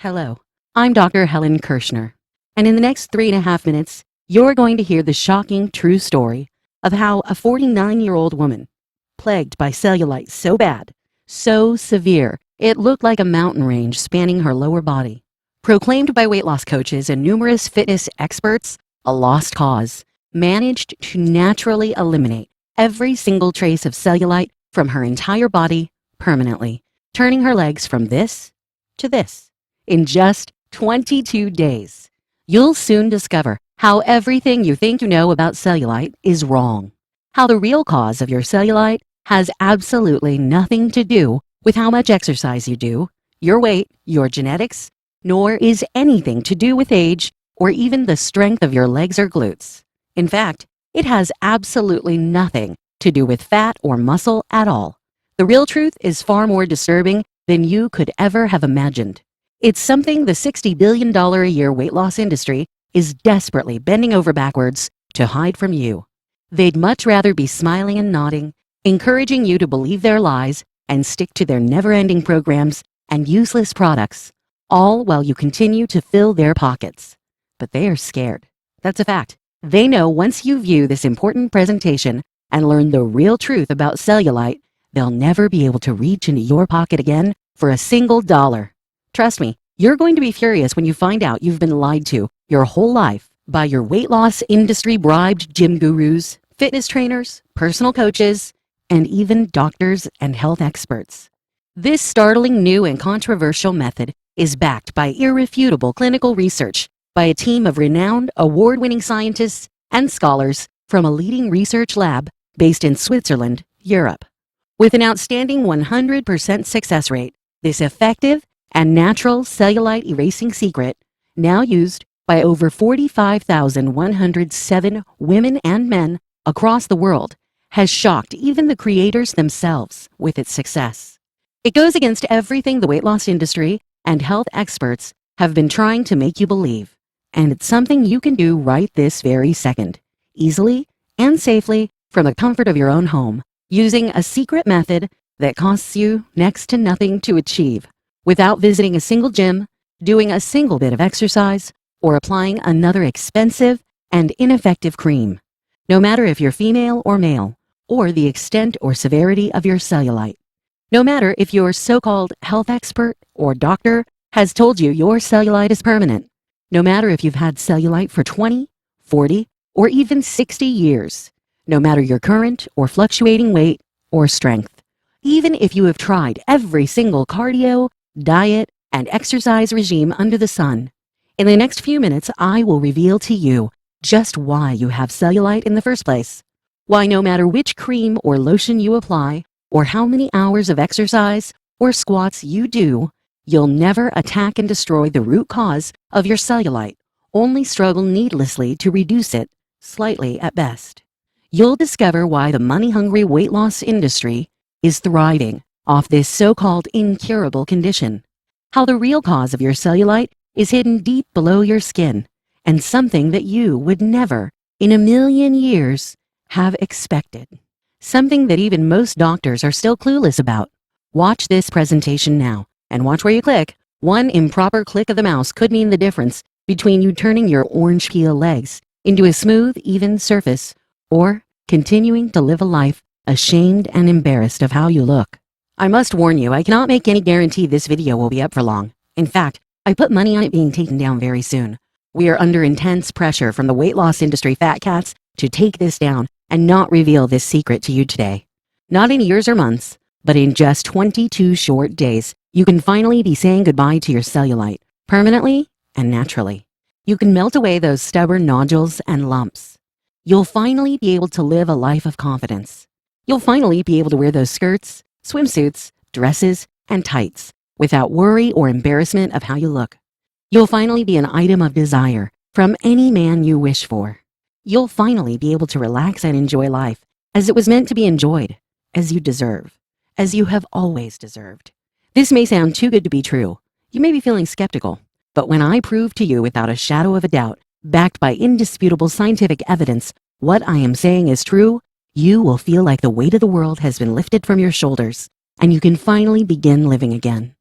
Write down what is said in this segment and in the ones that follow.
Hello, I'm Dr. Helen Kirschner, and in the next 3.5 minutes, you're going to hear the shocking true story of how a 49-year-old woman, plagued by cellulite so bad, so severe, it looked like a mountain range spanning her lower body, proclaimed by weight loss coaches and numerous fitness experts a lost cause, managed to naturally eliminate every single trace of cellulite from her entire body permanently, turning her legs from this to this in just 22 days. You'll soon discover how everything you think you know about cellulite is wrong. How the real cause of your cellulite has absolutely nothing to do with how much exercise you do, your weight, your genetics, nor is anything to do with age or even the strength of your legs or glutes. In fact, it has absolutely nothing to do with fat or muscle at all. The real truth is far more disturbing than you could ever have imagined. It's something the $60 billion a year weight loss industry is desperately bending over backwards to hide from you. They'd much rather be smiling and nodding, encouraging you to believe their lies and stick to their never-ending programs and useless products, all while you continue to fill their pockets. But they are scared. That's a fact. They know once you view this important presentation and learn the real truth about cellulite, they'll never be able to reach into your pocket again for a single dollar. Trust me, you're going to be furious when you find out you've been lied to your whole life by your weight loss industry bribed gym gurus, fitness trainers, personal coaches, and even doctors and health experts. This startling new and controversial method is backed by irrefutable clinical research by a team of renowned award-winning scientists and scholars from a leading research lab based in Switzerland, Europe. With an outstanding 100% success rate, this effective and natural cellulite erasing secret, now used by over 45,107 women and men across the world, has shocked even the creators themselves with its success. It goes against everything the weight loss industry and health experts have been trying to make you believe, and it's something you can do right this very second, easily and safely from the comfort of your own home, using a secret method that costs you next to nothing to achieve, without visiting a single gym, doing a single bit of exercise, or applying another expensive and ineffective cream. No matter if you're female or male, or the extent or severity of your cellulite. No matter if your so-called health expert or doctor has told you your cellulite is permanent. No matter if you've had cellulite for 20, 40, or even 60 years. No matter your current or fluctuating weight or strength. Even if you have tried every single cardio, diet, and exercise regime under the sun. In the next few minutes, I will reveal to you just why you have cellulite in the first place. Why no matter which cream or lotion you apply, or how many hours of exercise or squats you do, you'll never attack and destroy the root cause of your cellulite, only struggle needlessly to reduce it, slightly at best. You'll discover why the money-hungry weight loss industry is thriving off this so-called incurable condition. How the real cause of your cellulite is hidden deep below your skin, and something that you would never, in a million years, have expected. Something that even most doctors are still clueless about. Watch this presentation now, and watch where you click. One improper click of the mouse could mean the difference between you turning your orange peel legs into a smooth, even surface, or continuing to live a life ashamed and embarrassed of how you look. I must warn you, I cannot make any guarantee this video will be up for long. In fact, I put money on it being taken down very soon. We are under intense pressure from the weight loss industry fat cats to take this down and not reveal this secret to you today. Not in years or months, but in just 22 short days, you can finally be saying goodbye to your cellulite, permanently and naturally. You can melt away those stubborn nodules and lumps. You'll finally be able to live a life of confidence. You'll finally be able to wear those skirts, swimsuits, dresses, and tights without worry or embarrassment of how you look. You'll finally be an item of desire from any man you wish for. You'll finally be able to relax and enjoy life as it was meant to be enjoyed, as you deserve, as you have always deserved. This may sound too good to be true. You may be feeling skeptical, but when I prove to you without a shadow of a doubt, backed by indisputable scientific evidence, what I am saying is true, you will feel like the weight of the world has been lifted from your shoulders, and you can finally begin living again.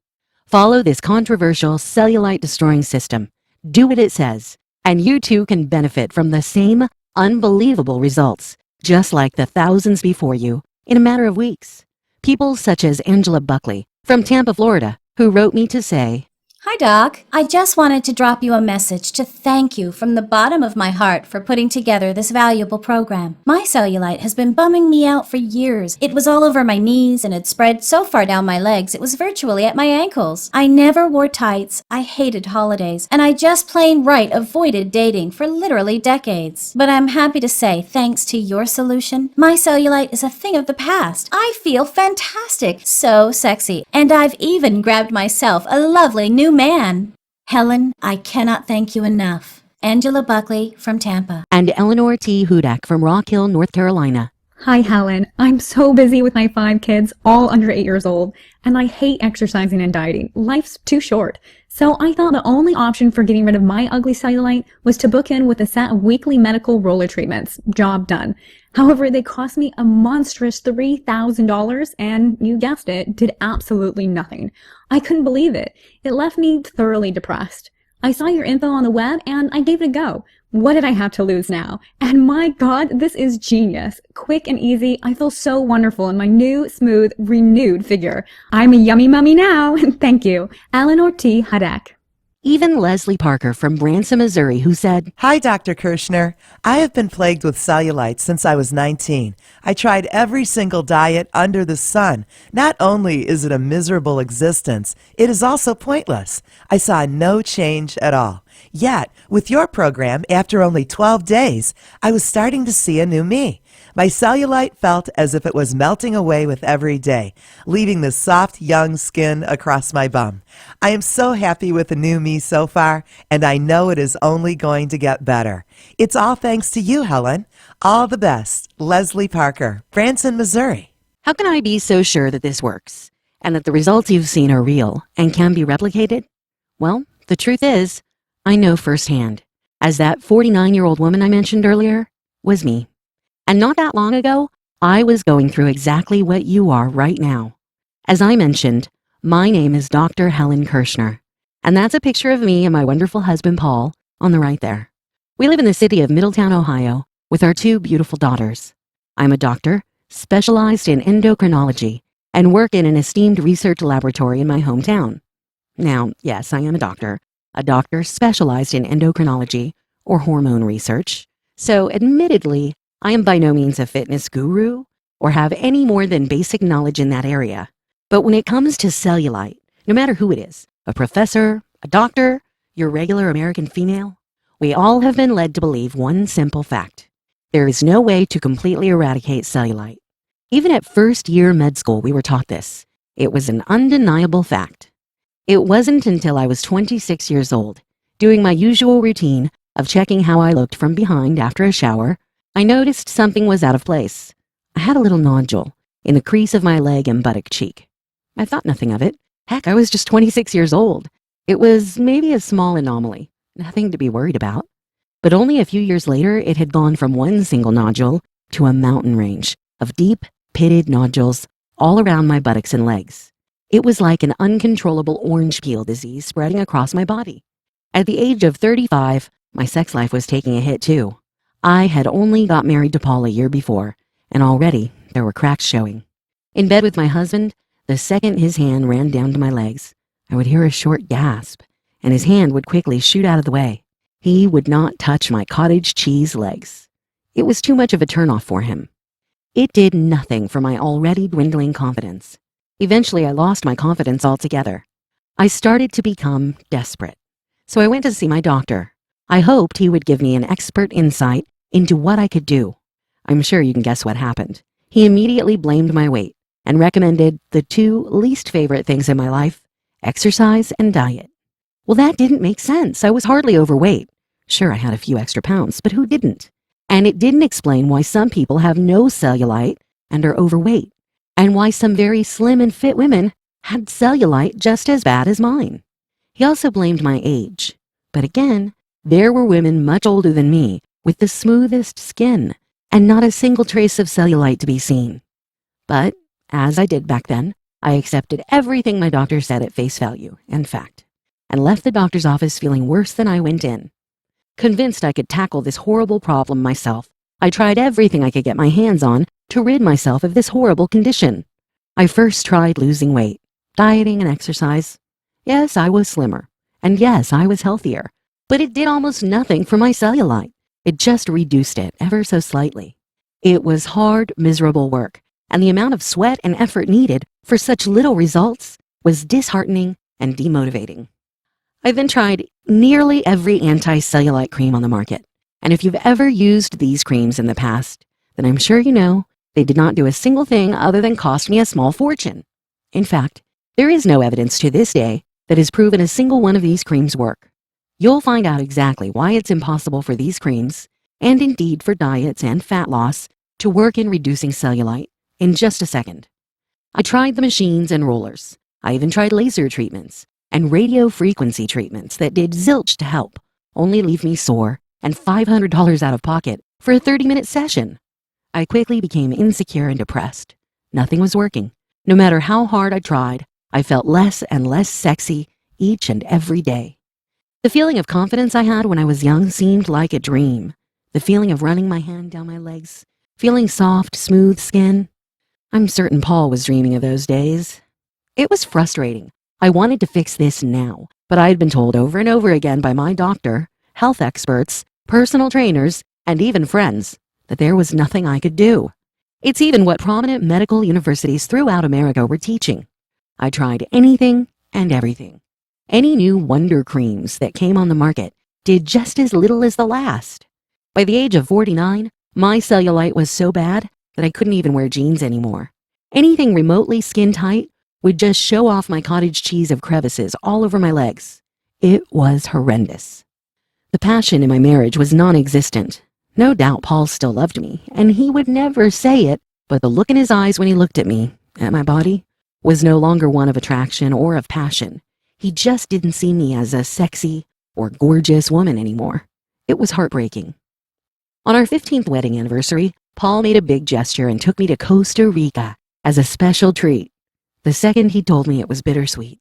Follow this controversial cellulite destroying system. Do what it says, and you too can benefit from the same unbelievable results, just like the thousands before you, in a matter of weeks. People such as Angela Buckley from Tampa, Florida, who wrote me to say, Hi, Doc. I just wanted to drop you a message to thank you from the bottom of my heart for putting together this valuable program. My cellulite has been bumming me out for years. It was all over my knees and had spread so far down my legs it was virtually at my ankles. I never wore tights, I hated holidays, and I just plain right avoided dating for literally decades. But I'm happy to say, thanks to your solution, my cellulite is a thing of the past. I feel fantastic, so sexy, and I've even grabbed myself a lovely new man. Helen, I cannot thank you enough. Angela Buckley from Tampa. and Eleanor T. Hudak from Rock Hill, North Carolina. Hi, Helen. I'm so busy with my 5 kids, all under 8 years old, and I hate exercising and dieting. Life's too short. So I thought the only option for getting rid of my ugly cellulite was to book in with a set of weekly medical roller treatments. Job done. However, they cost me a monstrous $3,000 and, you guessed it, did absolutely nothing. I couldn't believe it. It left me thoroughly depressed. I saw your info on the web and I gave it a go. What did I have to lose now? And my God, this is genius. Quick and easy. I feel so wonderful in my new, smooth, renewed figure. I'm a yummy mummy now. Thank you. Eleanor T. Hudak. Even Leslie Parker from Branson, Missouri, who said, Hi, Dr. Kirschner. I have been plagued with cellulite since I was 19. I tried every single diet under the sun. Not only is it a miserable existence, it is also pointless. I saw no change at all. Yet, with your program, after only 12 days, I was starting to see a new me. My cellulite felt as if it was melting away with every day, leaving the soft, young skin across my bum. I am so happy with the new me so far, and I know it is only going to get better. It's all thanks to you, Helen. All the best. Leslie Parker, Branson, Missouri. how can I be so sure that this works and that the results you've seen are real and can be replicated? Well, the truth is, I know firsthand, as that 49-year-old woman I mentioned earlier was me. And not that long ago, I was going through exactly what you are right now. As I mentioned, my name is Dr. Helen Kirschner, and that's a picture of me and my wonderful husband, Paul, on the right there. We live in the city of Middletown, Ohio, with our 2 beautiful daughters. I'm a doctor, specialized in endocrinology, and work in an esteemed research laboratory in my hometown. Now, yes, I am a doctor specialized in endocrinology or hormone research. So admittedly, I am by no means a fitness guru or have any more than basic knowledge in that area. But when it comes to cellulite, no matter who it is, a professor, a doctor, your regular American female, we all have been led to believe one simple fact. There is no way to completely eradicate cellulite. Even at first year med school, we were taught this. It was an undeniable fact. It wasn't until I was 26 years old, doing my usual routine of checking how I looked from behind after a shower, I noticed something was out of place. I had a little nodule in the crease of my leg and buttock cheek. I thought nothing of it. Heck, I was just 26 years old. It was maybe a small anomaly, nothing to be worried about. But only a few years later, it had gone from one single nodule to a mountain range of deep, pitted nodules all around my buttocks and legs. It was like an uncontrollable orange peel disease spreading across my body. At the age of 35, my sex life was taking a hit too. I had only got married to Paul a year before, and already there were cracks showing. In bed with my husband, the second his hand ran down to my legs, I would hear a short gasp, and his hand would quickly shoot out of the way. He would not touch my cottage cheese legs. It was too much of a turnoff for him. It did nothing for my already dwindling confidence. Eventually, I lost my confidence altogether. I started to become desperate. So I went to see my doctor. I hoped he would give me an expert insight into what I could do. I'm sure you can guess what happened. He immediately blamed my weight and recommended the 2 least favorite things in my life, exercise and diet. Well, that didn't make sense. I was hardly overweight. Sure, I had a few extra pounds, but who didn't? And it didn't explain why some people have no cellulite and are overweight, and why some very slim and fit women had cellulite just as bad as mine. He also blamed my age. But again, there were women much older than me with the smoothest skin and not a single trace of cellulite to be seen. But, as I did back then, I accepted everything my doctor said at face value and fact, and left the doctor's office feeling worse than I went in. Convinced I could tackle this horrible problem myself, I tried everything I could get my hands on to rid myself of this horrible condition. I first tried losing weight, dieting and exercise. Yes, I was slimmer, and yes, I was healthier, but it did almost nothing for my cellulite. It just reduced it ever so slightly. It was hard, miserable work, and the amount of sweat and effort needed for such little results was disheartening and demotivating. I've then tried nearly every anti-cellulite cream on the market, and if you've ever used these creams in the past, then I'm sure you know they did not do a single thing other than cost me a small fortune. In fact, there is no evidence to this day that has proven a single one of these creams work. You'll find out exactly why it's impossible for these creams, and indeed for diets and fat loss, to work in reducing cellulite in just a second. I tried the machines and rollers. I even tried laser treatments and radio frequency treatments that did zilch to help, only leave me sore and $500 out of pocket for a 30-minute session. I quickly became insecure and depressed. Nothing was working. No matter how hard I tried, I felt less and less sexy each and every day. The feeling of confidence I had when I was young seemed like a dream. The feeling of running my hand down my legs, feeling soft, smooth skin. I'm certain Paul was dreaming of those days. It was frustrating. I wanted to fix this now, but I had been told over and over again by my doctor, health experts, personal trainers, and even friends that there was nothing I could do. It's even what prominent medical universities throughout America were teaching. I tried anything and everything. Any new wonder creams that came on the market did just as little as the last. By the age of 49, my cellulite was so bad that I couldn't even wear jeans anymore. Anything remotely skin tight would just show off my cottage cheese of crevices all over my legs. It was horrendous. The passion in my marriage was non-existent. No doubt Paul still loved me, and he would never say it, but the look in his eyes when he looked at me, at my body, was no longer one of attraction or of passion. He just didn't see me as a sexy or gorgeous woman anymore. It was heartbreaking. On our 15th wedding anniversary, Paul made a big gesture and took me to Costa Rica as a special treat. The second he told me, it was bittersweet.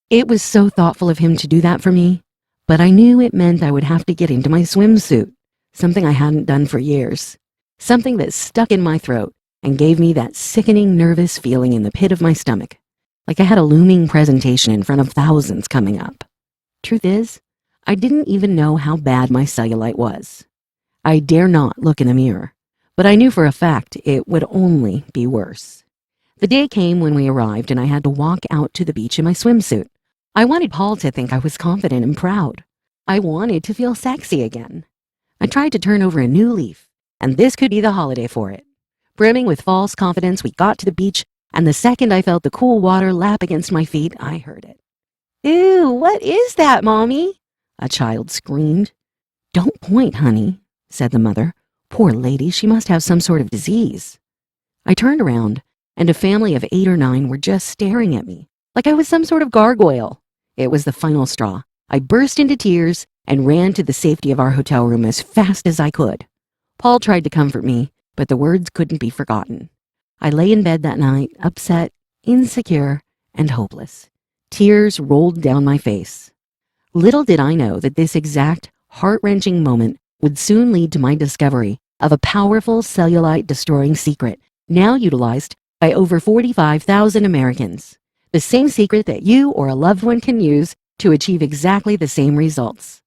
It was so thoughtful of him to do that for me, but I knew it meant I would have to get into my swimsuit, something I hadn't done for years, something that stuck in my throat and gave me that sickening nervous feeling in the pit of my stomach, like I had a looming presentation in front of thousands coming up. Truth is, I didn't even know how bad my cellulite was. I dare not look in the mirror, but I knew for a fact it would only be worse. The day came when we arrived and I had to walk out to the beach in my swimsuit. I wanted Paul to think I was confident and proud. I wanted to feel sexy again. I tried to turn over a new leaf, and this could be the holiday for it. Brimming with false confidence, we got to the beach, and the second I felt the cool water lap against my feet, I heard it. "Ew, what is that, Mommy?" a child screamed. "Don't point, honey," said the mother. "Poor lady, she must have some sort of disease." I turned around, and a family of 8 or 9 were just staring at me, like I was some sort of gargoyle. It was the final straw. I burst into tears and ran to the safety of our hotel room as fast as I could. Paul tried to comfort me, but the words couldn't be forgotten. I lay in bed that night, upset, insecure, and hopeless. Tears rolled down my face. Little did I know that this exact, heart-wrenching moment would soon lead to my discovery of a powerful cellulite-destroying secret now utilized by over 45,000 Americans. The same secret that you or a loved one can use to achieve exactly the same results.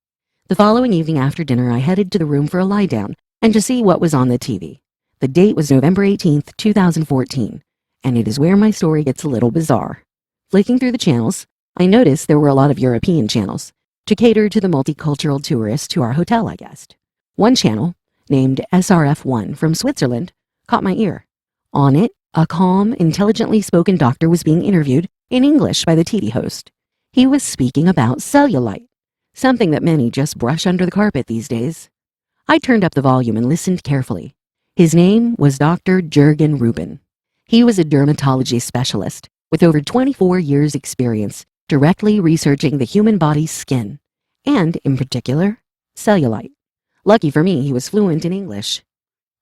The following evening after dinner, I headed to the room for a lie-down and to see what was on the TV. The date was November 18th, 2014, and it is where my story gets a little bizarre. Flicking through the channels, I noticed there were a lot of European channels to cater to the multicultural tourists to our hotel, I guessed. One channel, named SRF1 from Switzerland, caught my ear. On it, a calm, intelligently spoken doctor was being interviewed in English by the TV host. He was speaking about cellulite, something that many just brush under the carpet these days. I turned up the volume and listened carefully. His name was Dr. Jürgen Rubin. He was a dermatology specialist with over 24 years' experience directly researching the human body's skin, and, in particular, cellulite. Lucky for me, he was fluent in English.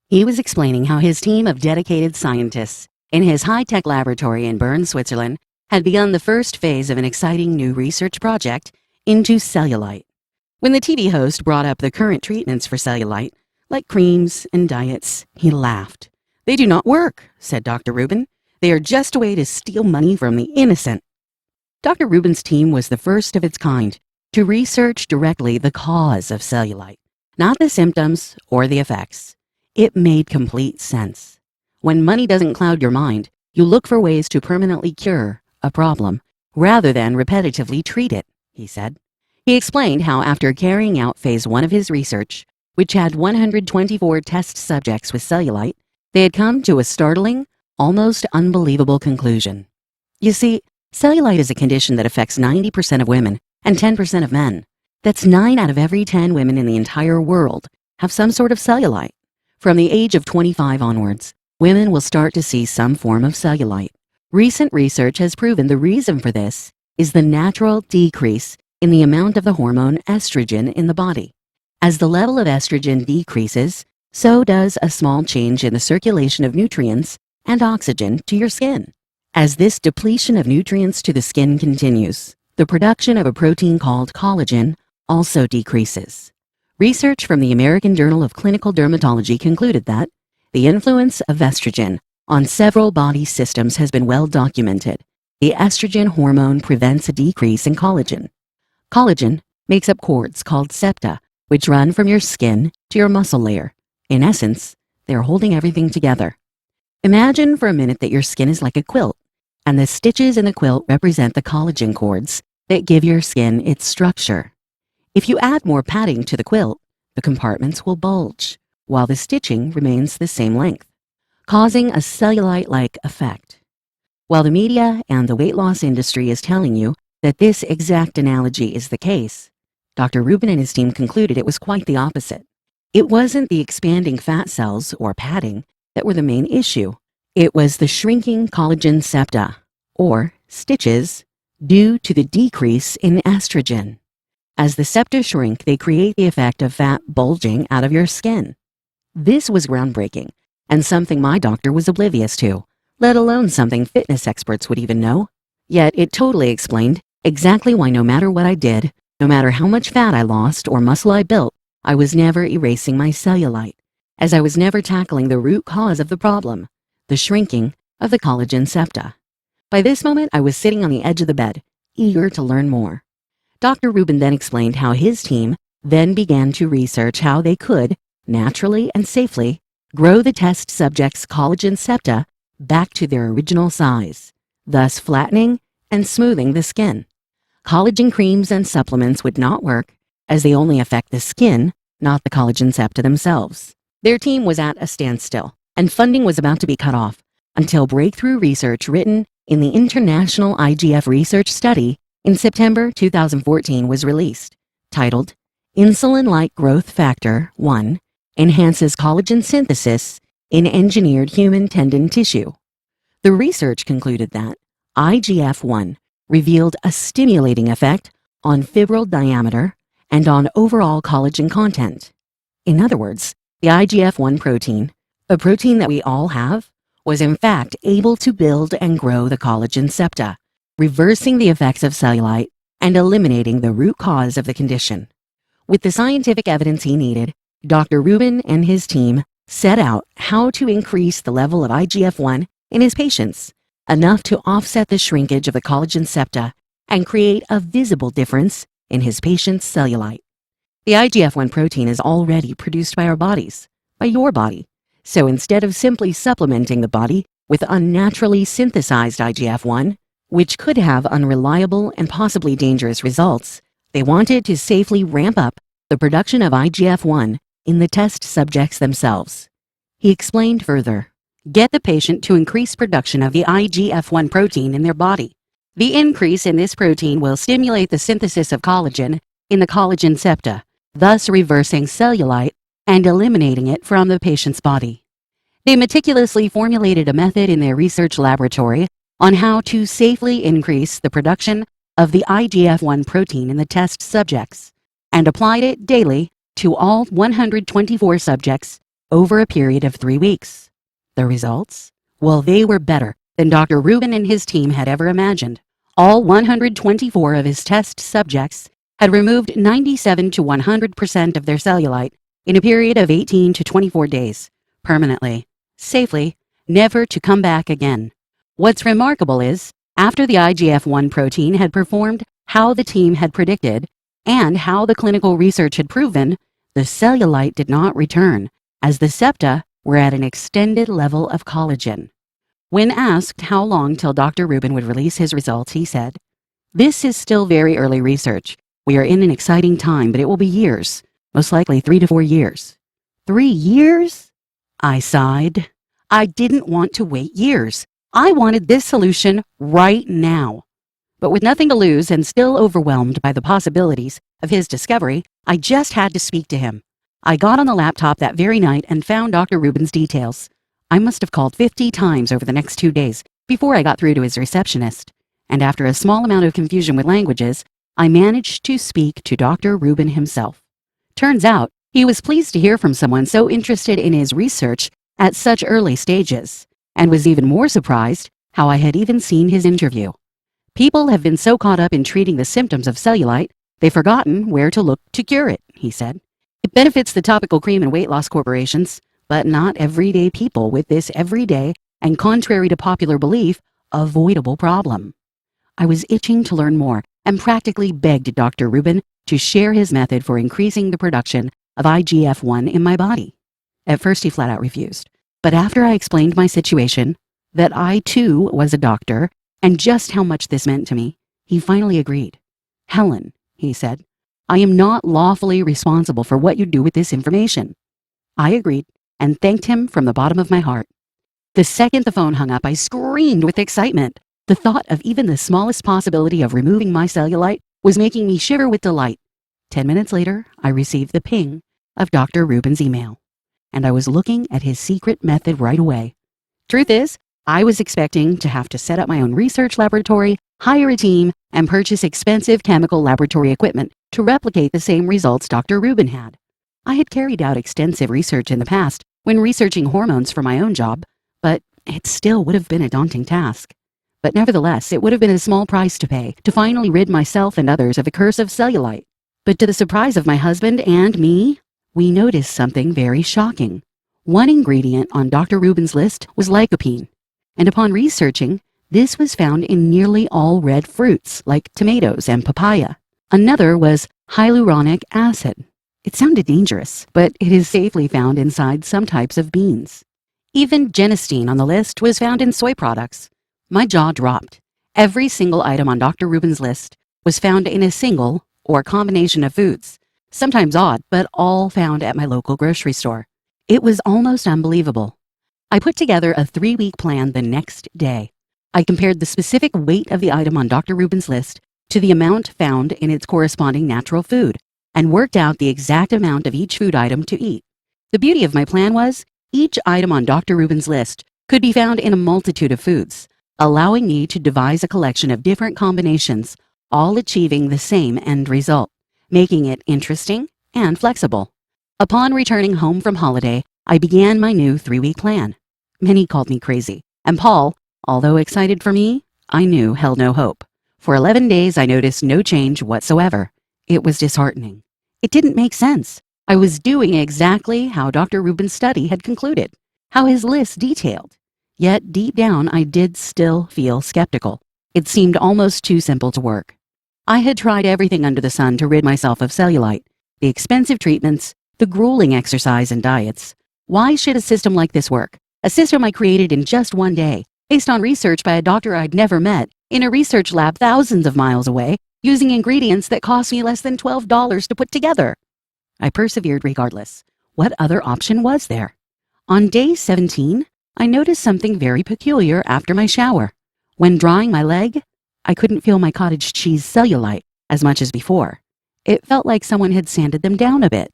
He was explaining how his team of dedicated scientists in his high-tech laboratory in Bern, Switzerland, had begun the first phase of an exciting new research project into cellulite. When the TV host brought up the current treatments for cellulite, like creams and diets, he laughed. "They do not work," said Dr. Rubin. "They are just a way to steal money from the innocent." Dr. Rubin's team was the first of its kind to research directly the cause of cellulite, not the symptoms or the effects. It made complete sense. When money doesn't cloud your mind, you look for ways to permanently cure a problem rather than repetitively treat it, he said. He explained how after carrying out phase 1 of his research, which had 124 test subjects with cellulite, they had come to a startling, almost unbelievable conclusion. You see, cellulite is a condition that affects 90% of women and 10% of men. That's 9 out of every 10 women in the entire world have some sort of cellulite. From the age of 25 onwards, women will start to see some form of cellulite. Recent research has proven the reason for this is the natural decrease in the amount of the hormone estrogen in the body. As the level of estrogen decreases, so does a small change in the circulation of nutrients and oxygen to your skin. As this depletion of nutrients to the skin continues, the production of a protein called collagen also decreases. Research from the American Journal of Clinical Dermatology concluded that the influence of estrogen on several body systems has been well documented. The estrogen hormone prevents a decrease in collagen. Collagen makes up cords called septa, which run from your skin to your muscle layer. In essence, they are holding everything together. Imagine for a minute that your skin is like a quilt, and the stitches in the quilt represent the collagen cords that give your skin its structure. If you add more padding to the quilt, the compartments will bulge, while the stitching remains the same length, causing a cellulite-like effect. While the media and the weight loss industry is telling you that this exact analogy is the case, Dr. Rubin and his team concluded it was quite the opposite. It wasn't the expanding fat cells or padding that were the main issue. It was the shrinking collagen septa, or stitches, due to the decrease in estrogen. As the septa shrink, they create the effect of fat bulging out of your skin. This was groundbreaking, and something my doctor was oblivious to, let alone something fitness experts would even know. Yet it totally explained exactly why no matter what I did, no matter how much fat I lost or muscle I built, I was never erasing my cellulite, as I was never tackling the root cause of the problem, the shrinking of the collagen septa. By this moment, I was sitting on the edge of the bed, eager to learn more. Dr. Rubin then explained how his team then began to research how they could, naturally and safely, grow the test subjects' collagen septa back to their original size, thus flattening and smoothing the skin. Collagen creams and supplements would not work, as they only affect the skin, not the collagen septa themselves. Their team was at a standstill, and funding was about to be cut off, until breakthrough research written in the International IGF Research Study in September 2014 was released, titled Insulin-like Growth Factor 1 Enhances Collagen Synthesis in Engineered Human Tendon Tissue. The research concluded that IGF-1 revealed a stimulating effect on fibril diameter and on overall collagen content. In other words, the IGF-1 protein, a protein that we all have, was in fact able to build and grow the collagen septa, reversing the effects of cellulite and eliminating the root cause of the condition. With the scientific evidence he needed, Dr. Rubin and his team set out how to increase the level of IGF-1 in his patients, enough to offset the shrinkage of the collagen septa and create a visible difference in his patient's cellulite. The IGF-1 protein is already produced by our bodies, by your body. So instead of simply supplementing the body with unnaturally synthesized IGF-1, which could have unreliable and possibly dangerous results, they wanted to safely ramp up the production of IGF-1 in the test subjects themselves. He explained further, get the patient to increase production of the IGF-1 protein in their body. The increase in this protein will stimulate the synthesis of collagen in the collagen septa, thus reversing cellulite and eliminating it from the patient's body. They meticulously formulated a method in their research laboratory on how to safely increase the production of the IGF-1 protein in the test subjects, and applied it daily to all 124 subjects over a period of 3 weeks. The results Well, they were better than Dr. Rubin and his team had ever imagined. All 124 of his test subjects had removed 97 to 100% of their cellulite in a period of 18 to 24 days, permanently, safely, never to come back again. What's remarkable is, after the IGF-1 protein had performed how the team had predicted and how the clinical research had proven, the cellulite did not return, as the septa were at an extended level of collagen. When asked how long till Dr. Rubin would release his results, he said, "This is still very early research. We are in an exciting time, but it will be years, most likely 3 to 4 years." 3 years? I sighed. I didn't want to wait years. I wanted this solution right now. But with nothing to lose and still overwhelmed by the possibilities of his discovery, I just had to speak to him. I got on the laptop that very night and found Dr. Rubin's details. I must have called 50 times over the next 2 days before I got through to his receptionist. And after a small amount of confusion with languages, I managed to speak to Dr. Rubin himself. Turns out, he was pleased to hear from someone so interested in his research at such early stages, and was even more surprised how I had even seen his interview. People have been so caught up in treating the symptoms of cellulite, they've forgotten where to look to cure it, he said. It benefits the topical cream and weight loss corporations, but not everyday people with this everyday and, contrary to popular belief, avoidable problem. I was itching to learn more and practically begged Dr. Rubin to share his method for increasing the production of IGF-1 in my body. At first he flat out refused, but after I explained my situation, that I too was a doctor, and just how much this meant to me, he finally agreed. "Helen," he said, "I am not lawfully responsible for what you do with this information." I agreed and thanked him from the bottom of my heart. The second the phone hung up, I screamed with excitement. The thought of even the smallest possibility of removing my cellulite was making me shiver with delight. 10 minutes later, I received the ping of Dr. Rubin's email, and I was looking at his secret method right away. Truth is, I was expecting to have to set up my own research laboratory, hire a team, and purchase expensive chemical laboratory equipment to replicate the same results Dr. Rubin had. I had carried out extensive research in the past when researching hormones for my own job, but it still would have been a daunting task. But nevertheless, it would have been a small price to pay to finally rid myself and others of the curse of cellulite. But to the surprise of my husband and me, we noticed something very shocking. One ingredient on Dr. Rubin's list was lycopene, and upon researching, this was found in nearly all red fruits like tomatoes and papaya. Another was hyaluronic acid. It sounded dangerous, but it is safely found inside some types of beans. Even genistein on the list was found in soy products. My jaw dropped. Every single item on Dr. Rubin's list was found in a single or combination of foods, sometimes odd, but all found at my local grocery store. It was almost unbelievable. I put together a 3-week plan the next day. I compared the specific weight of the item on Dr. Rubin's list to the amount found in its corresponding natural food, and worked out the exact amount of each food item to eat. The beauty of my plan was, each item on Dr. Rubin's list could be found in a multitude of foods, allowing me to devise a collection of different combinations, all achieving the same end result, making it interesting and flexible. Upon returning home from holiday, I began my new 3-week plan. Many called me crazy, and Paul, although excited for me, I knew held no hope. For 11 days, I noticed no change whatsoever. It was disheartening. It didn't make sense. I was doing exactly how Dr. Rubin's study had concluded, how his list detailed. Yet deep down, I did still feel skeptical. It seemed almost too simple to work. I had tried everything under the sun to rid myself of cellulite, the expensive treatments, the grueling exercise and diets. Why should a system like this work? A system I created in just 1 day, based on research by a doctor I'd never met, in a research lab thousands of miles away, using ingredients that cost me less than $12 to put together. I persevered regardless. What other option was there? On day 17, I noticed something very peculiar after my shower. When drying my leg, I couldn't feel my cottage cheese cellulite as much as before. It felt like someone had sanded them down a bit,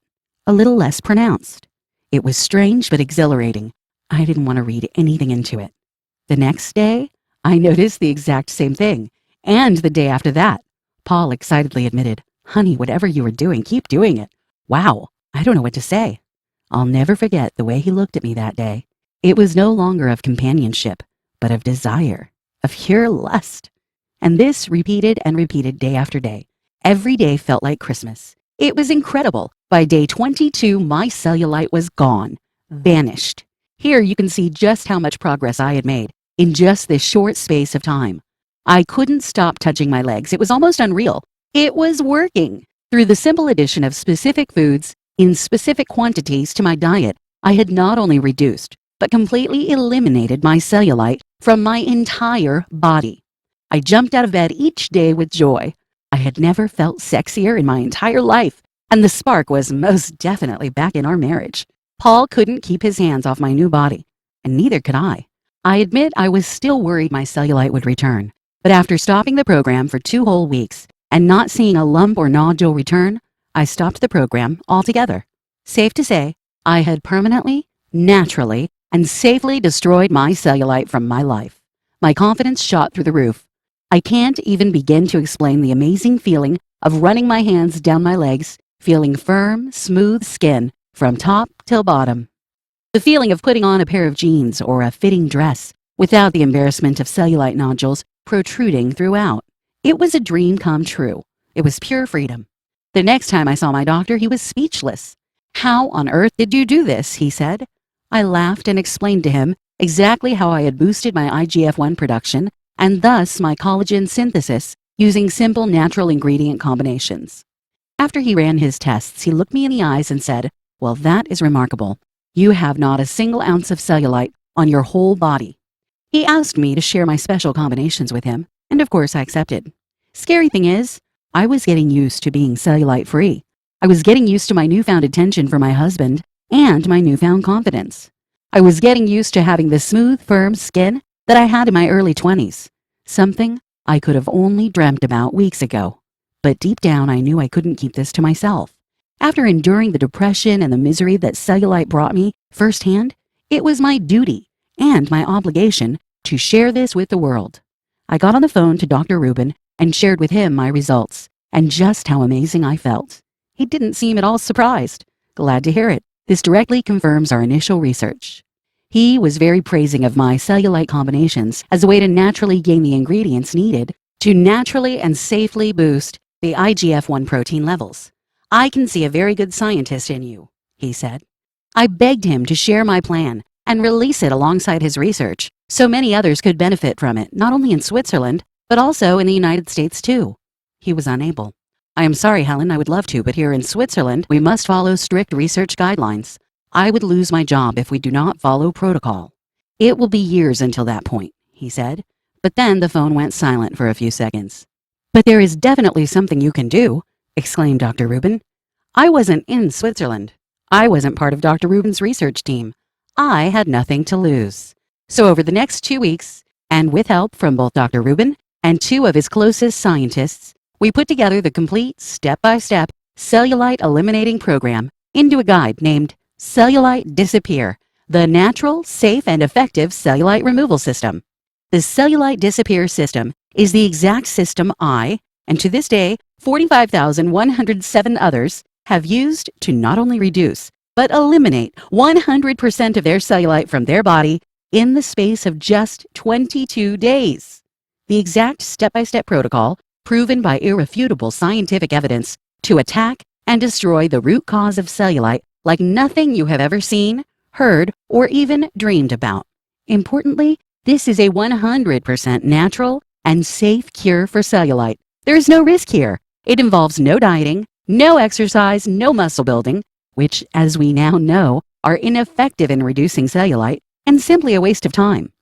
a little less pronounced. It was strange but exhilarating. I didn't want to read anything into it. The next day, I noticed the exact same thing. And the day after that, Paul excitedly admitted, "Honey, whatever you were doing, keep doing it." Wow, I don't know what to say. I'll never forget the way he looked at me that day. It was no longer of companionship, but of desire, of pure lust. And this repeated and repeated day after day. Every day felt like Christmas. It was incredible. By day 22, my cellulite was gone, vanished. Here you can see just how much progress I had made in just this short space of time. I couldn't stop touching my legs. It was almost unreal. It was working. Through the simple addition of specific foods in specific quantities to my diet, I had not only reduced, but completely eliminated my cellulite from my entire body. I jumped out of bed each day with joy. I had never felt sexier in my entire life, and the spark was most definitely back in our marriage. Paul couldn't keep his hands off my new body, and neither could I. I admit I was still worried my cellulite would return, but after stopping the program for 2 whole weeks and not seeing a lump or nodule return, I stopped the program altogether. Safe to say, I had permanently, naturally, and safely destroyed my cellulite from my life. My confidence shot through the roof. I can't even begin to explain the amazing feeling of running my hands down my legs, feeling firm, smooth skin from top till bottom. The feeling of putting on a pair of jeans or a fitting dress without the embarrassment of cellulite nodules protruding throughout. It was a dream come true. It was pure freedom. The next time I saw my doctor, he was speechless. "How on earth did you do this?" he said. I laughed and explained to him exactly how I had boosted my IGF-1 production and thus my collagen synthesis using simple natural ingredient combinations. After he ran his tests, he looked me in the eyes and said, "Well, that is remarkable. You have not a single ounce of cellulite on your whole body." He asked me to share my special combinations with him, and of course I accepted. Scary thing is, I was getting used to being cellulite-free. I was getting used to my newfound attention for my husband and my newfound confidence. I was getting used to having the smooth, firm skin that I had in my early 20s, something I could have only dreamt about weeks ago. But deep down, I knew I couldn't keep this to myself. After enduring the depression and the misery that cellulite brought me firsthand, it was my duty and my obligation to share this with the world. I got on the phone to Dr. Rubin and shared with him my results and just how amazing I felt. He didn't seem at all surprised. Glad to hear it. This directly confirms our initial research. He was very praising of my cellulite combinations as a way to naturally gain the ingredients needed to naturally and safely boost the IGF-1 protein levels. "I can see a very good scientist in you," he said. I begged him to share my plan and release it alongside his research so many others could benefit from it, not only in Switzerland, but also in the United States too. He was unable. "I am sorry, Helen, I would love to, but here in Switzerland, we must follow strict research guidelines. I would lose my job if we do not follow protocol. It will be years until that point," he said. But then the phone went silent for a few seconds. "But there is definitely something you can do," exclaimed Dr. Rubin. I wasn't in Switzerland. I wasn't part of Dr. Rubin's research team. I had nothing to lose. So over the next 2 weeks, and with help from both Dr. Rubin and 2 of his closest scientists, we put together the complete step-by-step cellulite eliminating program into a guide named Cellulite Disappear, the natural, safe, and effective cellulite removal system. The Cellulite Disappear system is the exact system I, and to this day, 45,107 others, have used to not only reduce, but eliminate 100% of their cellulite from their body in the space of just 22 days. The exact step-by-step protocol, proven by irrefutable scientific evidence, to attack and destroy the root cause of cellulite like nothing you have ever seen, heard, or even dreamed about. Importantly, this is a 100% natural and safe cure for cellulite. There is no risk here. It involves no dieting, no exercise, no muscle building, which, as we now know, are ineffective in reducing cellulite and simply a waste of time.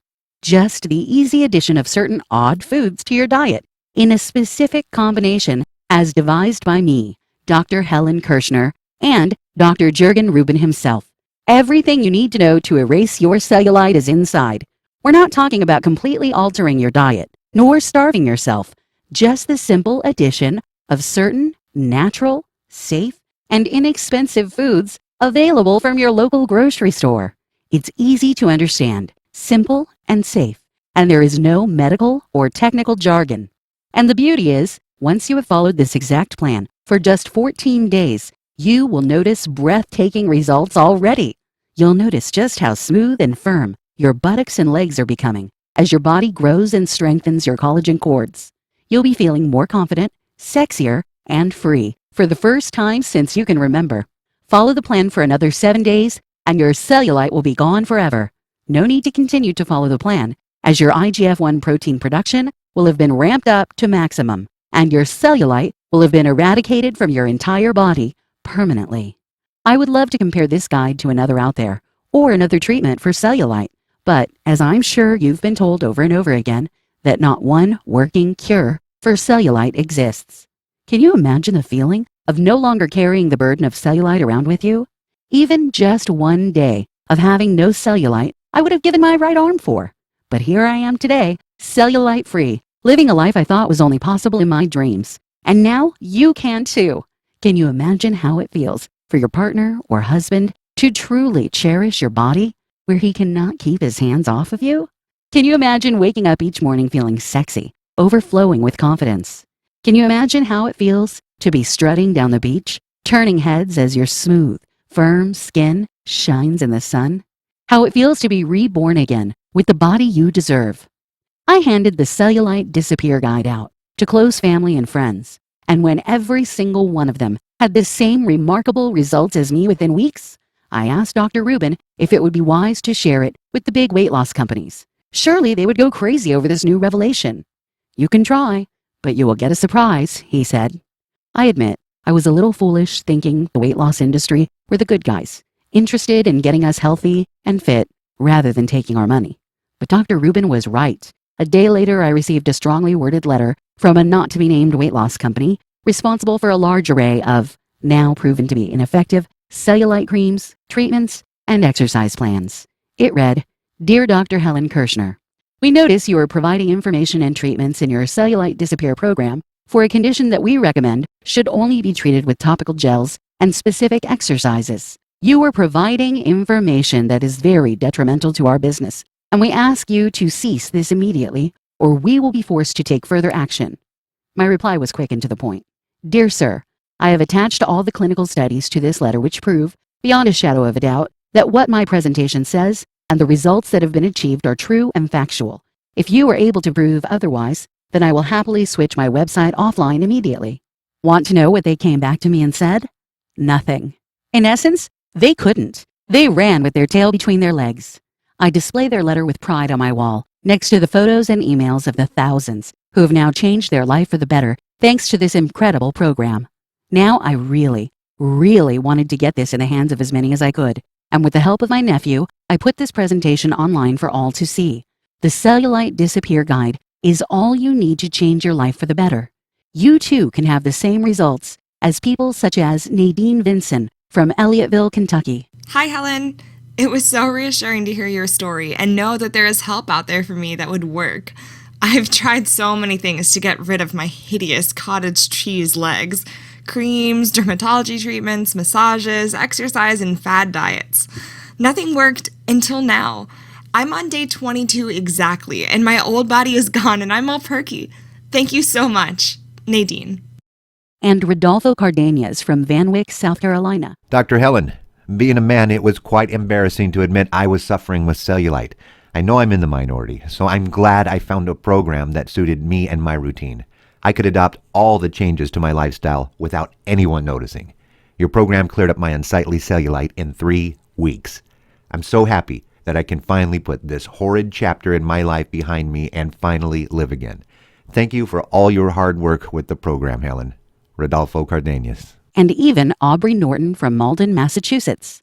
Just the easy addition of certain odd foods to your diet in a specific combination as devised by me, Dr. Helen Kirschner, and Dr. Jürgen Rubin himself. Everything you need to know to erase your cellulite is inside. We're not talking about completely altering your diet, nor starving yourself. Just the simple addition of certain natural, safe, and inexpensive foods available from your local grocery store. It's easy to understand, simple, and safe, and there is no medical or technical jargon. And the beauty is, once you have followed this exact plan for just 14 days, you will notice breathtaking results already. You'll notice just how smooth and firm your buttocks and legs are becoming as your body grows and strengthens your collagen cords. You'll be feeling more confident, sexier, and free for the first time since you can remember. Follow the plan for another 7 days, and your cellulite will be gone forever. No need to continue to follow the plan, as your IGF-1 protein production will have been ramped up to maximum, and your cellulite will have been eradicated from your entire body permanently. I would love to compare this guide to another out there, or another treatment for cellulite, but as I'm sure you've been told over and over again, that not one working cure for cellulite exists. Can you imagine the feeling of no longer carrying the burden of cellulite around with you? Even just 1 day of having no cellulite, I would have given my right arm for. But here I am today, cellulite free, living a life I thought was only possible in my dreams. And now you can too. Can you imagine how it feels for your partner or husband to truly cherish your body where he cannot keep his hands off of you? Can you imagine waking up each morning feeling sexy, overflowing with confidence? Can you imagine how it feels to be strutting down the beach, turning heads as your smooth, firm skin shines in the sun? How it feels to be reborn again with the body you deserve? I handed the Cellulite Disappear Guide out to close family and friends, and when every single one of them had the same remarkable results as me within weeks, I asked Dr. Rubin if it would be wise to share it with the big weight loss companies. Surely they would go crazy over this new revelation. You can try, but you will get a surprise, he said. I admit, I was a little foolish thinking the weight loss industry were the good guys, interested in getting us healthy and fit rather than taking our money. But Dr. Rubin was right. A day later, I received a strongly worded letter from a not-to-be-named weight loss company responsible for a large array of, now proven to be ineffective, cellulite creams, treatments, and exercise plans. It read, "Dear Dr. Helen Kirschner, we notice you are providing information and treatments in your Cellulite Disappear program for a condition that we recommend should only be treated with topical gels and specific exercises. You are providing information that is very detrimental to our business, and we ask you to cease this immediately, or we will be forced to take further action." My reply was quick and to the point. "Dear sir, I have attached all the clinical studies to this letter which prove, beyond a shadow of a doubt, that what my presentation says and the results that have been achieved are true and factual. If you are able to prove otherwise, then I will happily switch my website offline immediately." Want to know what they came back to me and said? Nothing. In essence, they couldn't. They ran with their tail between their legs. I display their letter with pride on my wall, next to the photos and emails of the thousands who have now changed their life for the better thanks to this incredible program. Now I really wanted to get this in the hands of as many as I could, and with the help of my nephew, I put this presentation online for all to see. The Cellulite Disappear Guide is all you need to change your life for the better. You too can have the same results as people such as Nadine Vinson from Elliotteville, Kentucky. Hi, Helen. It was so reassuring to hear your story and know that there is help out there for me that would work. I've tried so many things to get rid of my hideous cottage cheese legs. Creams, dermatology treatments, massages, exercise, and fad diets. Nothing worked until now. I'm on day 22 exactly, and my old body is gone and I'm all perky. Thank you so much. Nadine. And Rodolfo Cardenas from Van Wyck, South Carolina. Dr. Helen, being a man, it was quite embarrassing to admit I was suffering with cellulite. I know I'm in the minority, so I'm glad I found a program that suited me and my routine. I could adopt all the changes to my lifestyle without anyone noticing. Your program cleared up my unsightly cellulite in 3 weeks. I'm so happy that I can finally put this horrid chapter in my life behind me and finally live again. Thank you for all your hard work with the program, Helen. Rodolfo Cardenas. And even Aubrey Norton from Malden, Massachusetts.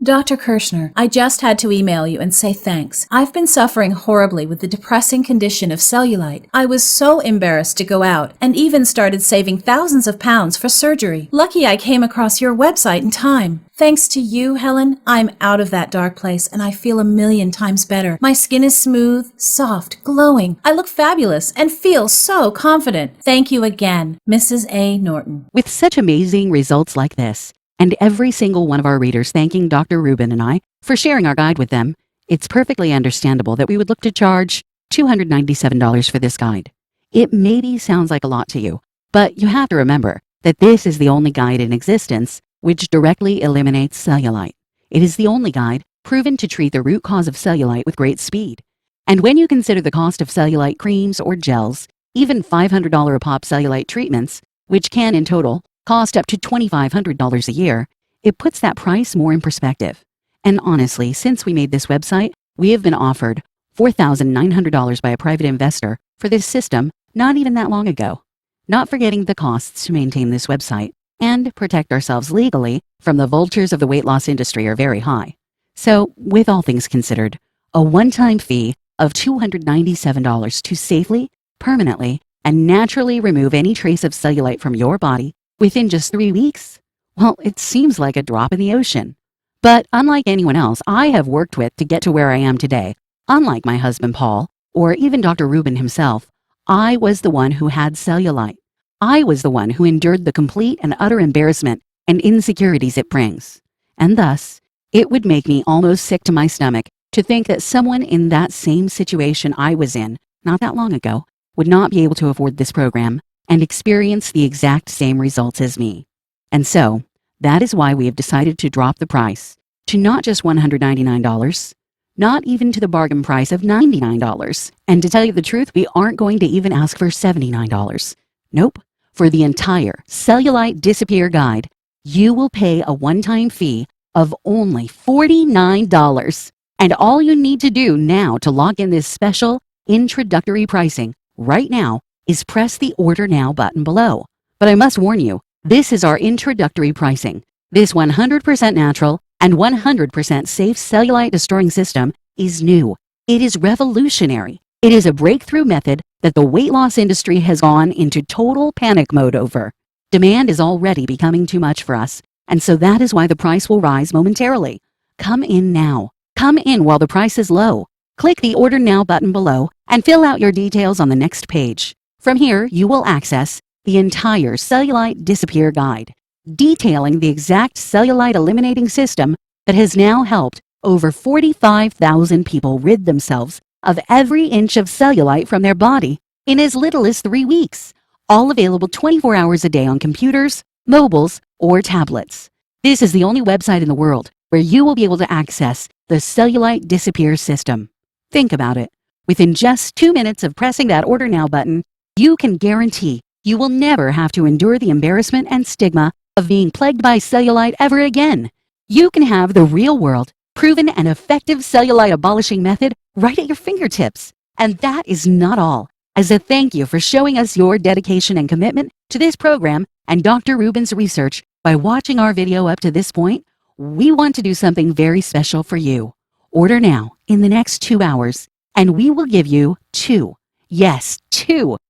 Dr. Kirschner, I just had to email you and say thanks. I've been suffering horribly with the depressing condition of cellulite. I was so embarrassed to go out and even started saving thousands of pounds for surgery. Lucky I came across your website in time. Thanks to you, Helen, I'm out of that dark place and I feel 1,000,000 times better. My skin is smooth, soft, glowing. I look fabulous and feel so confident. Thank you again, Mrs. A. Norton. With such amazing results like this, and every single one of our readers thanking Dr. Rubin and I for sharing our guide with them, it's perfectly understandable that we would look to charge $297 for this guide. It maybe sounds like a lot to you, but you have to remember that this is the only guide in existence which directly eliminates cellulite. It is the only guide proven to treat the root cause of cellulite with great speed. And when you consider the cost of cellulite creams or gels, even $500 a pop cellulite treatments, which can in total cost up to $2,500 a year, it puts that price more in perspective. And honestly, since we made this website, we have been offered $4,900 by a private investor for this system not even that long ago. Not forgetting the costs to maintain this website and protect ourselves legally from the vultures of the weight loss industry are very high. So, with all things considered, a one-time fee of $297 to safely, permanently, and naturally remove any trace of cellulite from your body within just 3 weeks? Well, it seems like a drop in the ocean. But unlike anyone else I have worked with to get to where I am today, unlike my husband Paul, or even Dr. Rubin himself, I was the one who had cellulite. I was the one who endured the complete and utter embarrassment and insecurities it brings. And thus, it would make me almost sick to my stomach to think that someone in that same situation I was in, not that long ago, would not be able to afford this program and experience the exact same results as me. And so, that is why we have decided to drop the price to not just $199, not even to the bargain price of $99. And to tell you the truth, we aren't going to even ask for $79. Nope. For the entire Cellulite Disappear Guide, you will pay a one-time fee of only $49. And all you need to do now to lock in this special introductory pricing right now is press the Order Now button below. But I must warn you, this is our introductory pricing. This 100% natural and 100% safe cellulite destroying system is new. It is revolutionary. It is a breakthrough method that the weight loss industry has gone into total panic mode over. Demand is already becoming too much for us, and so that is why the price will rise momentarily. Come in now. Come in while the price is low. Click the Order Now button below and fill out your details on the next page. From here, you will access the entire Cellulite Disappear Guide, detailing the exact cellulite eliminating system that has now helped over 45,000 people rid themselves of every inch of cellulite from their body in as little as 3 weeks, all available 24 hours a day on computers, mobiles, or tablets. This is the only website in the world where you will be able to access the Cellulite Disappear system. Think about it. Within just 2 minutes of pressing that Order Now button, you can guarantee you will never have to endure the embarrassment and stigma of being plagued by cellulite ever again. You can have the real-world, proven and effective cellulite abolishing method right at your fingertips. And that is not all. As a thank you for showing us your dedication and commitment to this program and Dr. Rubin's research by watching our video up to this point, we want to do something very special for you. Order now in the next 2 hours, and we will give you 2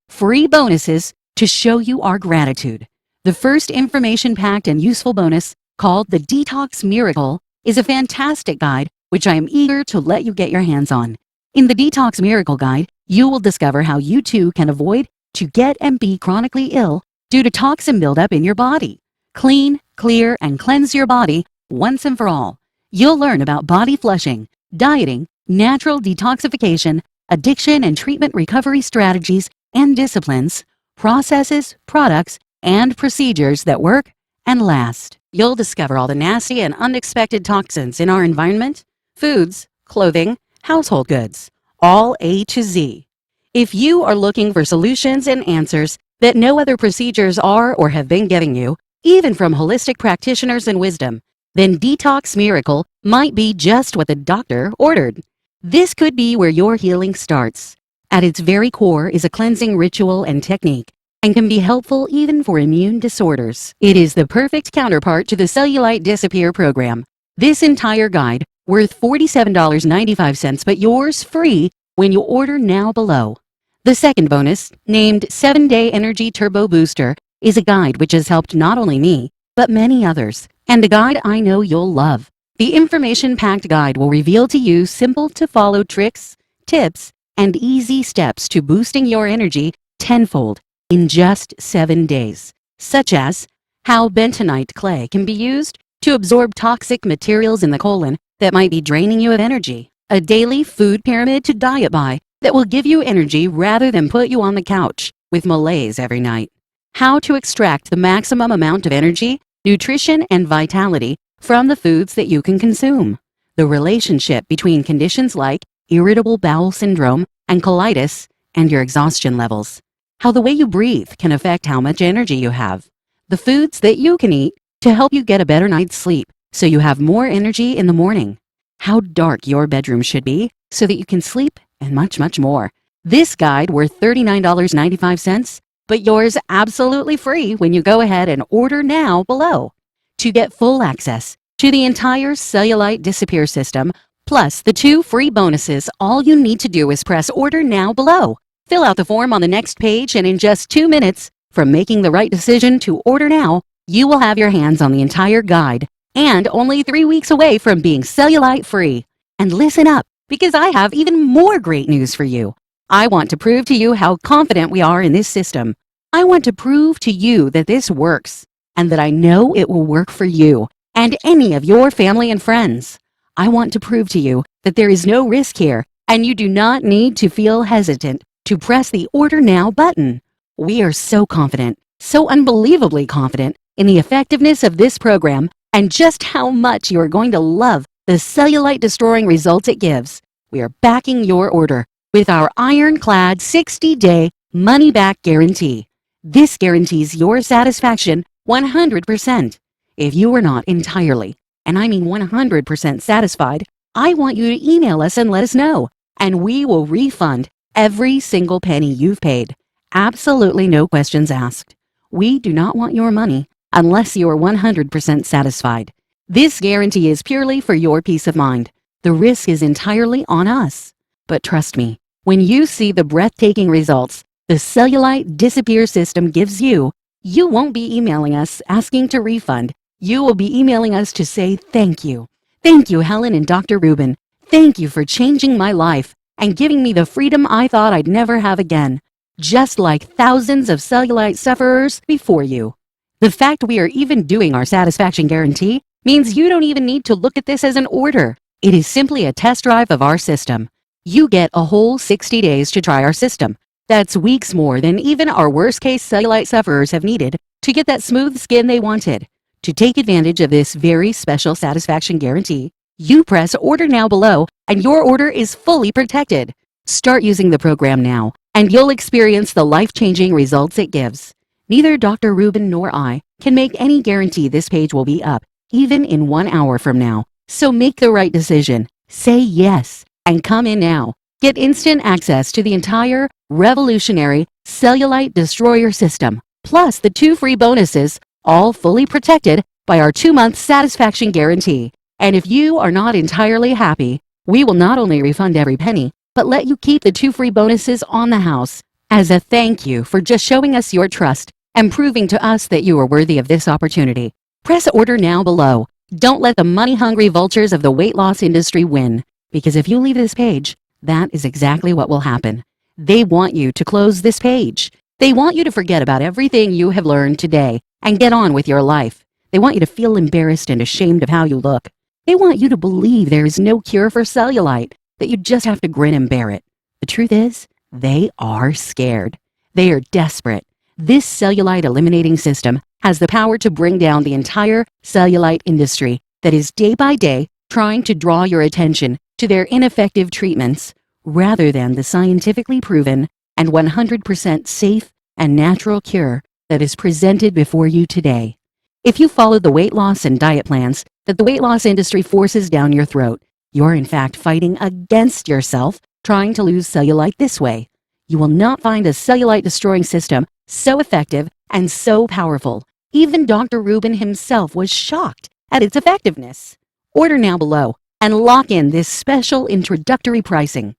free bonuses to show you our gratitude. The first information-packed and useful bonus, called the Detox Miracle, is a fantastic guide which I am eager to let you get your hands on. In the Detox Miracle Guide, you will discover how you too can avoid to get and be chronically ill due to toxin buildup in your body. Clean, clear, and cleanse your body once and for all. You'll learn about body flushing, dieting, natural detoxification, addiction and treatment recovery strategies and disciplines, processes, products, and procedures that work and last. You'll discover all the nasty and unexpected toxins in our environment, foods, clothing, household goods, all A to Z. If you are looking for solutions and answers that no other procedures are or have been giving you, even from holistic practitioners and wisdom, then Detox Miracle might be just what the doctor ordered. This could be where your healing starts. At its very core is a cleansing ritual and technique, and can be helpful even for immune disorders. It is the perfect counterpart to the Cellulite Disappear program. This entire guide, worth $47.95, but yours free when you order now below. The second bonus, named 7-Day Energy Turbo Booster, is a guide which has helped not only me, but many others, and a guide I know you'll love. The information-packed guide will reveal to you simple-to-follow tricks, tips, and easy steps to boosting your energy tenfold in just 7 days, such as how bentonite clay can be used to absorb toxic materials in the colon that might be draining you of energy, a daily food pyramid to diet by that will give you energy rather than put you on the couch with malaise every night, how to extract the maximum amount of energy, nutrition, and vitality from the foods that you can consume, the relationship between conditions like irritable bowel syndrome and colitis and your exhaustion levels, how the way you breathe can affect how much energy you have, the foods that you can eat to help you get a better night's sleep so you have more energy in the morning, how dark your bedroom should be so that you can sleep, and much, much more. This guide worth $39.95, but yours absolutely free when you go ahead and order now below. To get full access to the entire Cellulite Disappear system, plus the 2 free bonuses, all you need to do is press order now below. Fill out the form on the next page, and in just 2 minutes from making the right decision to order now, you will have your hands on the entire guide, and only 3 weeks away from being Cellulite free. And listen up, because I have even more great news for you. I want to prove to you how confident we are in this system. I want to prove to you that this works, and that I know it will work for you and any of your family and friends. I want to prove to you that there is no risk here, and you do not need to feel hesitant to press the Order Now button. We are so confident, so unbelievably confident in the effectiveness of this program and just how much you are going to love the cellulite-destroying results it gives. We are backing your order with our ironclad 60-day money-back guarantee. This guarantees your satisfaction 100%. If you are not entirely, and I mean 100% satisfied, I want you to email us and let us know, and we will refund every single penny you've paid. Absolutely no questions asked. We do not want your money unless you are 100% satisfied. This guarantee is purely for your peace of mind. The risk is entirely on us. But trust me, when you see the breathtaking results the Cellulite Disappear system gives you, you won't be emailing us asking to refund. You will be emailing us to say thank you. Thank you, Helen and Dr. Rubin. Thank you for changing my life and giving me the freedom I thought I'd never have again, just like thousands of cellulite sufferers before you. The fact we are even doing our satisfaction guarantee means you don't even need to look at this as an order. It is simply a test drive of our system. You get a whole 60 days to try our system. That's weeks more than even our worst-case cellulite sufferers have needed to get that smooth skin they wanted. To take advantage of this very special satisfaction guarantee, you press Order Now below, and your order is fully protected. Start using the program now, and you'll experience the life-changing results it gives. Neither Dr. Rubin nor I can make any guarantee this page will be up, even in 1 hour from now. So make the right decision. Say yes, and come in now. Get instant access to the entire revolutionary Cellulite Destroyer system, plus the 2 free bonuses, all fully protected by our 2-month satisfaction guarantee. And if you are not entirely happy, we will not only refund every penny, but let you keep the 2 free bonuses on the house as a thank you for just showing us your trust and proving to us that you are worthy of this opportunity. Press Order Now below. Don't let the money-hungry vultures of the weight loss industry win, because if you leave this page, that is exactly what will happen. They want you to close this page. They want you to forget about everything you have learned today and get on with your life. They want you to feel embarrassed and ashamed of how you look. They want you to believe there is no cure for cellulite, that you just have to grin and bear it. The truth is, they are scared. They are desperate. This cellulite eliminating system has the power to bring down the entire cellulite industry that is day by day trying to draw your attention to their ineffective treatments rather than the scientifically proven and 100% safe and natural cure that is presented before you today. If you follow the weight loss and diet plans that the weight loss industry forces down your throat, you're in fact fighting against yourself trying to lose cellulite this way. You will not find a cellulite destroying system so effective and so powerful. Even Dr. Rubin himself was shocked at its effectiveness. Order now below and lock in this special introductory pricing.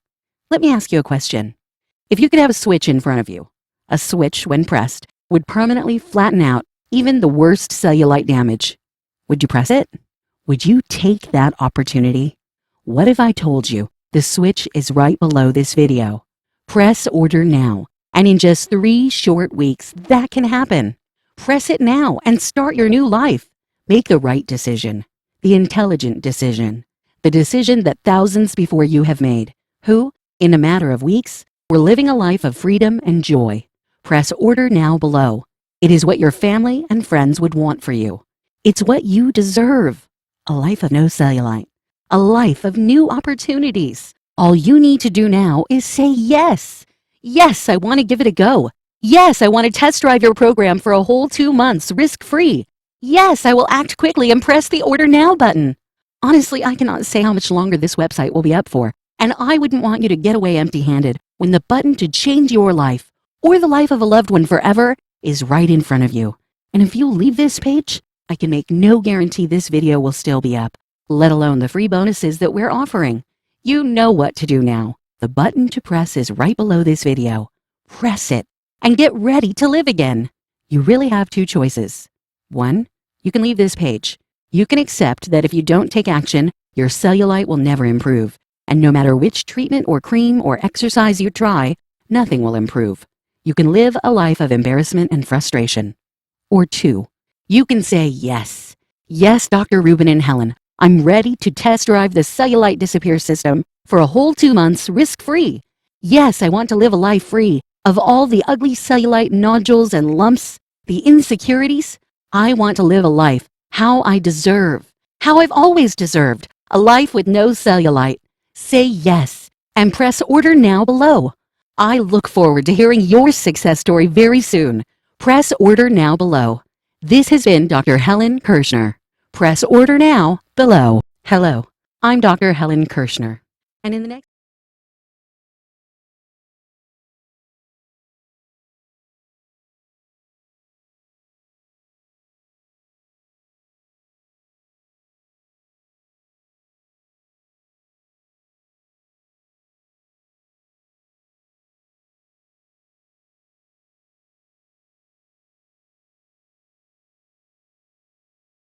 Let me ask you a question. If you could have a switch in front of you, a switch, when pressed, would permanently flatten out even the worst cellulite damage, would you press it? Would you take that opportunity? What if I told you the switch is right below this video? Press Order Now, and in just 3 short weeks, that can happen. Press it now and start your new life. Make the right decision, the intelligent decision, the decision that thousands before you have made, who, in a matter of weeks, were living a life of freedom and joy. Press Order Now below. It is what your family and friends would want for you. It's what you deserve. A life of no cellulite. a life of new opportunities. All you need to do now is say yes. Yes, I want to give it a go. Yes, I want to test drive your program for a whole 2 months, risk-free. Yes, I will act quickly and press the Order Now button. Honestly, I cannot say how much longer this website will be up for, and I wouldn't want you to get away empty-handed when the button to change your life, or the life of a loved one forever, is right in front of you. And if you leave this page, I can make no guarantee this video will still be up, let alone the free bonuses that we're offering. You know what to do now. The button to press is right below this video. Press it and get ready to live again. You really have two choices. One, you can leave this page. You can accept that if you don't take action, your cellulite will never improve. And no matter which treatment or cream or exercise you try, nothing will improve. You can live a life of embarrassment and frustration. Or two, you can say yes. Yes, Dr. Rubin and Helen, I'm ready to test drive the Cellulite Disappear system for a whole 2 months risk-free. Yes, I want to live a life free of all the ugly cellulite nodules and lumps, the insecurities. I want to live a life how I deserve, how I've always deserved, a life with no cellulite. Say yes and press Order Now below. I look forward to hearing your success story very soon. Press Order Now below. This has been Dr. Helen Kirschner. Press Order Now below. Hello, I'm Dr. Helen Kirschner. And in the next